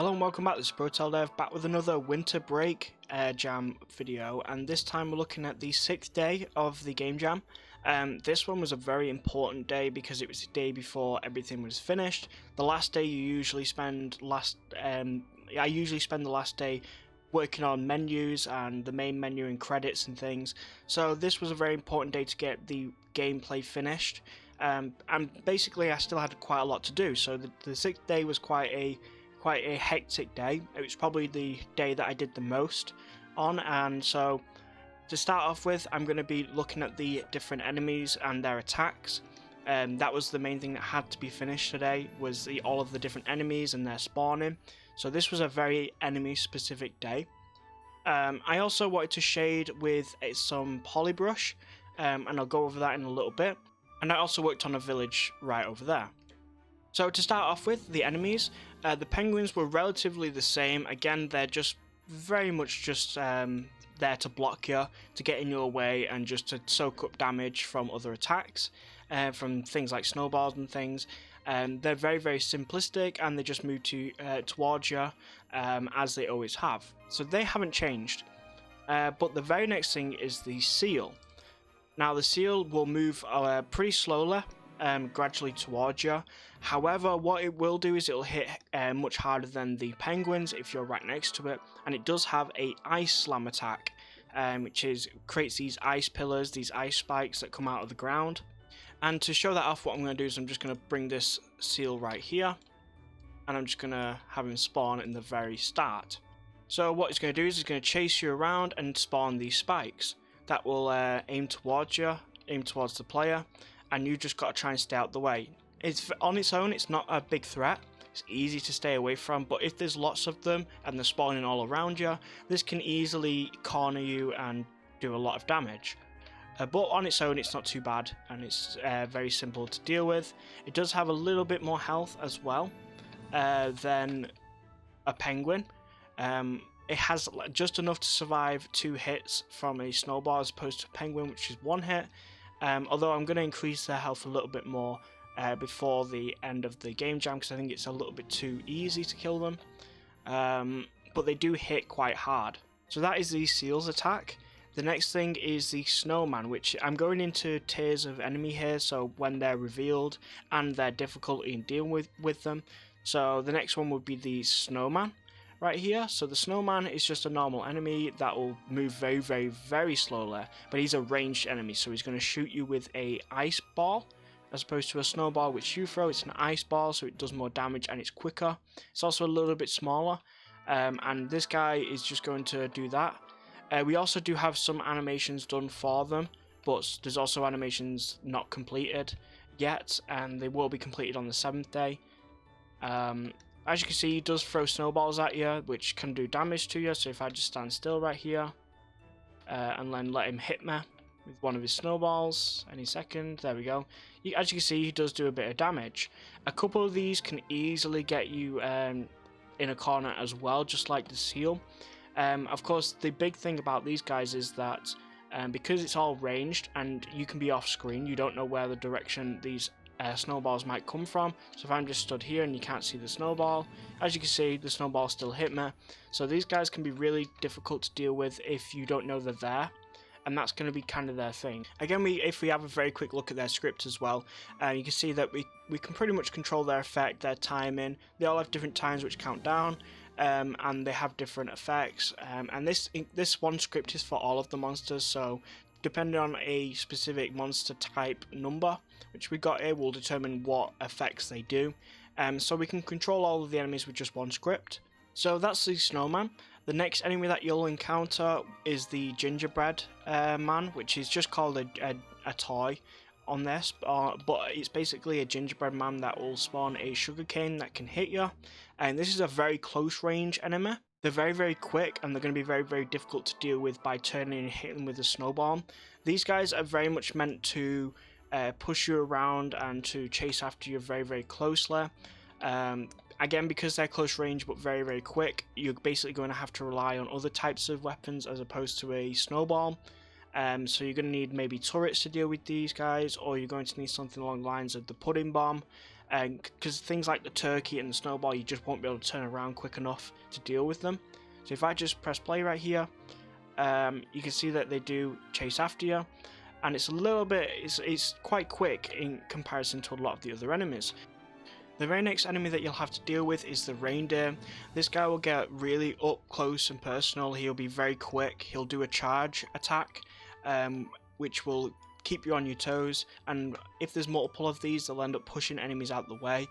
Hello and welcome back, this is ProTaleDev back with another winter break jam video, and this time we're looking at the 6th day of the game jam. This one was a very important day because it was the day before everything was finished. The last day I usually spend the last day working on menus and the main menu and credits and things, so this was a very important day to get the gameplay finished. And basically I still had quite a lot to do, so the 6th day was quite a hectic day. It was probably the day that I did the most on, and so to start off with, I'm going to be looking at the different enemies and their attacks. That was the main thing that had to be finished today, was all of the different enemies and their spawning. So this was a very enemy specific day. I also wanted to shade with some polybrush, and I'll go over that in a little bit. And I also worked on a village right over there. So to start off with, the enemies, the penguins were relatively the same. Again, they're just very much just there to block you, to get in your way, and just to soak up damage from other attacks, from things like snowballs and things. They're very simplistic, and they just move towards you as they always have. So they haven't changed. But the very next thing is the seal. Now the seal will move pretty slowly, gradually towards you. However, what it will do is it'll hit much harder than the penguins if you're right next to it, and it does have a ice slam attack, which creates these ice pillars, these ice spikes that come out of the ground. And to show that off, what I'm going to do is I'm just going to bring this seal right here, and I'm just going to have him spawn in the very start. So what he's going to do is he's going to chase you around and spawn these spikes that will aim towards you, aim towards the player, and you just got to try and stay out the way. It's on its own, it's not a big threat, it's easy to stay away from, but if there's lots of them and they're spawning all around you, this can easily corner you and do a lot of damage. But on its own, it's not too bad, and it's very simple to deal with. It does have a little bit more health as well than a penguin. It has just enough to survive 2 hits from a snowball as opposed to a penguin, which is 1 hit. Although I'm going to increase their health a little bit more before the end of the game jam, because I think it's a little bit too easy to kill them. But they do hit quite hard. So that is the seal's attack. The next thing is the snowman, which I'm going into tiers of enemy here, so when they're revealed and their difficulty in dealing with them. So the next one would be the snowman right here. So the snowman is just a normal enemy that will move very slowly, but he's a ranged enemy, so he's going to shoot you with a ice ball as opposed to a snowball which you throw. It's an ice ball, so it does more damage and it's quicker. It's also a little bit smaller, and this guy is just going to do that. We also do have some animations done for them, but there's also animations not completed yet, and they will be completed on the 7th day. As you can see, he does throw snowballs at you, which can do damage to you. So if I just stand still right here and then let him hit me with one of his snowballs any second, there we go. As you can see, he does do a bit of damage. A couple of these can easily get you in a corner as well, just like the seal. Of course, the big thing about these guys is that because it's all ranged and you can be off screen, you don't know where the direction these snowballs might come from. So if I'm just stood here and you can't see the snowball, as you can see, the snowball still hit me. So these guys can be really difficult to deal with if you don't know they're there, and that's going to be kind of their thing. Again, if we have a very quick look at their script as well, you can see that we can pretty much control their effect, their timing. They all have different times which count down, and they have different effects. And this one script is for all of the monsters, so depending on a specific monster type number, which we got here, will determine what effects they do. So we can control all of the enemies with just one script. So that's the snowman. The next enemy that you'll encounter is the gingerbread man, which is just called a toy on this, but it's basically a gingerbread man that will spawn a sugarcane that can hit you. And this is a very close range enemy. They're very quick, and they're going to be very difficult to deal with by turning and hitting with a snowball. These guys are very much meant to push you around and to chase after you very closely. Again, because they're close range but very quick, you're basically going to have to rely on other types of weapons as opposed to a snowball. So you're going to need maybe turrets to deal with these guys, or you're going to need something along the lines of the pudding bomb, because things like the turkey and the snowball, you just won't be able to turn around quick enough to deal with them. So if I just press play right here, you can see that they do chase after you, and it's a little bit, it's quite quick in comparison to a lot of the other enemies. The very next enemy that you'll have to deal with is the reindeer. This guy will get really up close and personal. He'll be very quick. He'll do a charge attack, which will keep you on your toes, and if there's multiple of these, they'll end up pushing enemies out the way.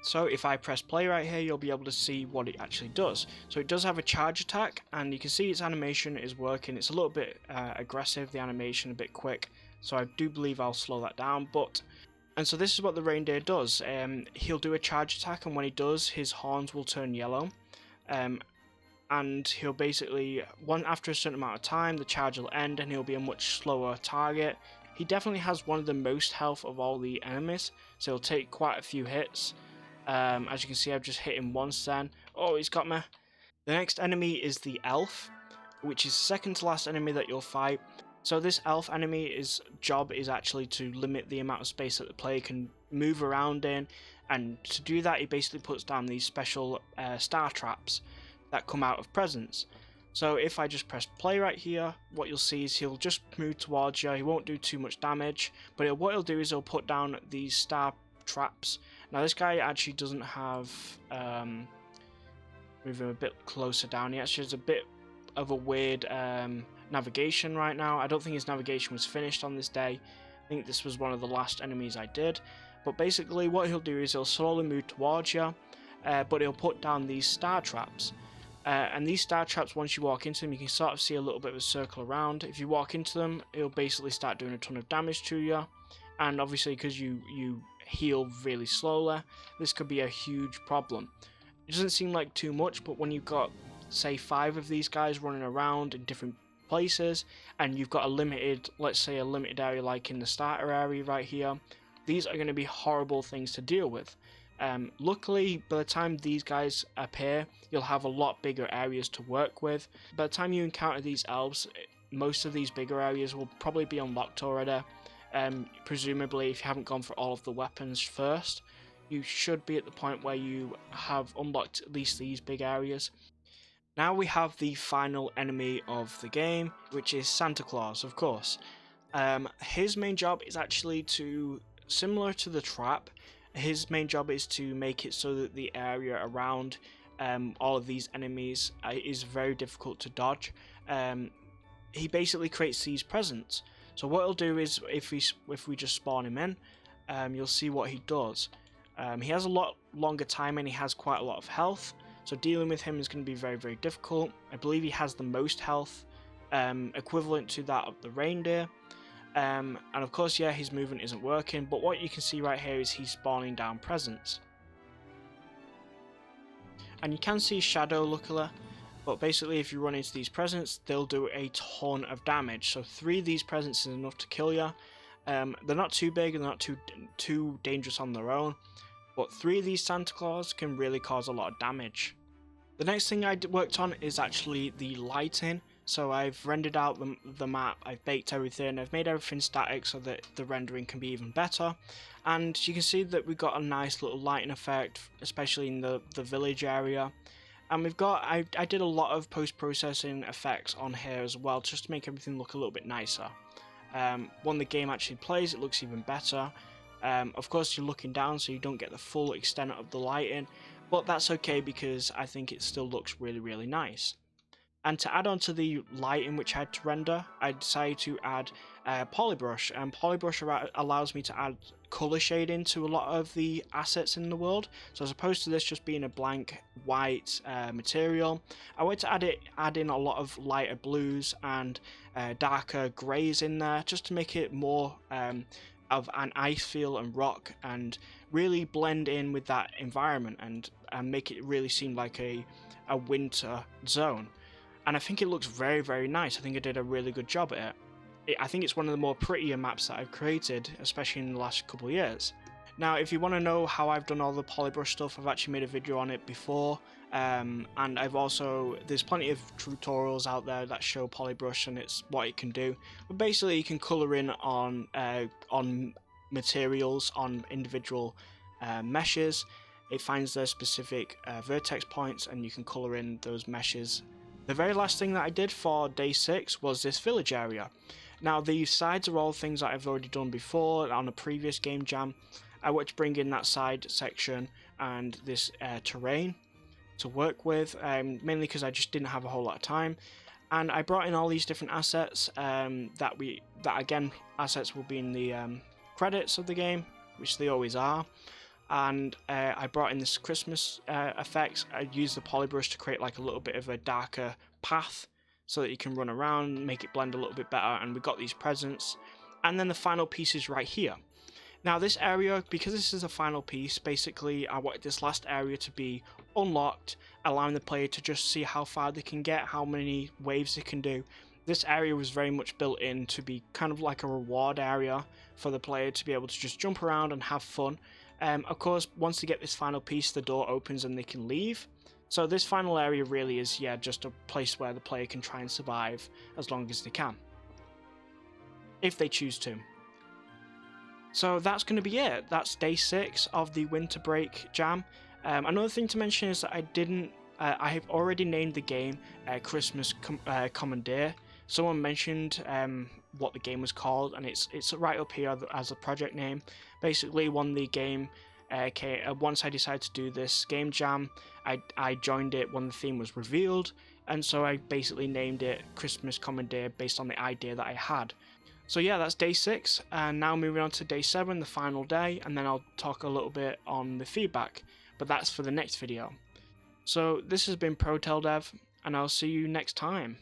So if I press play right here, you'll be able to see what it actually does. So it does have a charge attack, and you can see its animation is working. It's a little bit aggressive, the animation, a bit quick, so I do believe I'll slow that down. And so this is what the reindeer does. He'll do a charge attack, and when he does, his horns will turn yellow. And he'll basically, after a certain amount of time, the charge will end and he'll be a much slower target. He definitely has one of the most health of all the enemies, so he'll take quite a few hits. As you can see, I've just hit him once then. Oh, he's got me. The next enemy is the elf, which is the second to last enemy that you'll fight. So this elf enemy's job is actually to limit the amount of space that the player can move around in, and to do that he basically puts down these special star traps that come out of presents. So if I just press play right here, what you'll see is he'll just move towards you. He won't do too much damage, but what he'll do is he'll put down these star traps. Now this guy actually doesn't have, move him a bit closer down, he actually has a bit of a weird navigation right now. I don't think his navigation was finished on this day. I think this was one of the last enemies I did. But basically what he'll do is he'll slowly move towards you, but he'll put down these star traps. And these star traps, once you walk into them, you can sort of see a little bit of a circle around. If you walk into them, it'll basically start doing a ton of damage to you. And obviously because you heal really slowly, this could be a huge problem. It doesn't seem like too much, but when you've got, say, 5 of these guys running around in different places, and you've got a limited, let's say a limited area like in the starter area right here, these are going to be horrible things to deal with. Luckily, by the time these guys appear, you'll have a lot bigger areas to work with. By the time you encounter these elves, most of these bigger areas will probably be unlocked already. Presumably, if you haven't gone for all of the weapons first, you should be at the point where you have unlocked at least these big areas. Now we have the final enemy of the game, which is Santa Claus, of course. His main job is actually similar to the trap, his main job is to make it so that the area around all of these enemies is very difficult to dodge. He basically creates these presents. So what he'll do is, if we just spawn him in, you'll see what he does. He has a lot longer time and he has quite a lot of health, so dealing with him is going to be very, very difficult. I believe he has the most health, equivalent to that of the reindeer. And of course, yeah, his movement isn't working, but what you can see right here is he's spawning down presents. And you can see shadow luckily, but basically if you run into these presents, they'll do a ton of damage. So 3 of these presents is enough to kill you. They're not too big and they're not too dangerous on their own, but 3 of these Santa Claus can really cause a lot of damage. The next thing I worked on is actually the lighting. So I've rendered out the map, I've baked everything, I've made everything static so that the rendering can be even better. And you can see that we've got a nice little lighting effect, especially in the village area. And we've got, I did a lot post-processing effects on here as well, just to make everything look a little bit nicer. When the game actually plays, it looks even better. Of course you're looking down so you don't get the full extent of the lighting, but that's okay because I think it still looks really, really nice. And to add on to the lighting which I had to render, I decided to add Polybrush, and Polybrush allows me to add colour shading to a lot of the assets in the world. So as opposed to this just being a blank white material, I wanted to add in a lot of lighter blues and darker greys in there, just to make it more of an ice feel and rock, and really blend in with that environment and make it really seem like a winter zone. And I think it looks very, very nice. I think I did a really good job at it. I think it's one of the more prettier maps that I've created, especially in the last couple of years. Now, if you want to know how I've done all the Polybrush stuff, I've actually made a video on it before. And there's plenty of tutorials out there that show polybrush and what it can do. But basically, you can color in on materials, on individual meshes. It finds their specific vertex points, and you can color in those meshes. The very last thing that I did for day 6 was this village area. Now, the sides are all things that I've already done before on a previous game jam. I want to bring in that side section and this terrain to work with, mainly because I just didn't have a whole lot of time. And I brought in all these different assets assets will be in the credits of the game, which they always are. And I brought in this Christmas effects. I used the polybrush to create like a little bit of a darker path so that you can run around, make it blend a little bit better, and we got these presents. And then the final piece is right here. Now this area, because this is a final piece, basically I wanted this last area to be unlocked, allowing the player to just see how far they can get, how many waves they can do. This area was very much built in to be kind of like a reward area for the player to be able to just jump around and have fun. Of course, once they get this final piece, the door opens and they can leave. So this final area really is, just a place where the player can try and survive as long as they can, if they choose to. So that's going to be it. That's day 6 of the winter break jam. Another thing to mention is that I have already named the game Christmas Commandeer. Someone mentioned what the game was called, and it's right up here as a project name. Basically, once I decided to do this game jam, I joined it when the theme was revealed, and so I basically named it Christmas Commandeer based on the idea that I had. So yeah, that's day 6, and now moving on to day 7, the final day, and then I'll talk a little bit on the feedback, but that's for the next video. So this has been ProTaleDev, and I'll see you next time.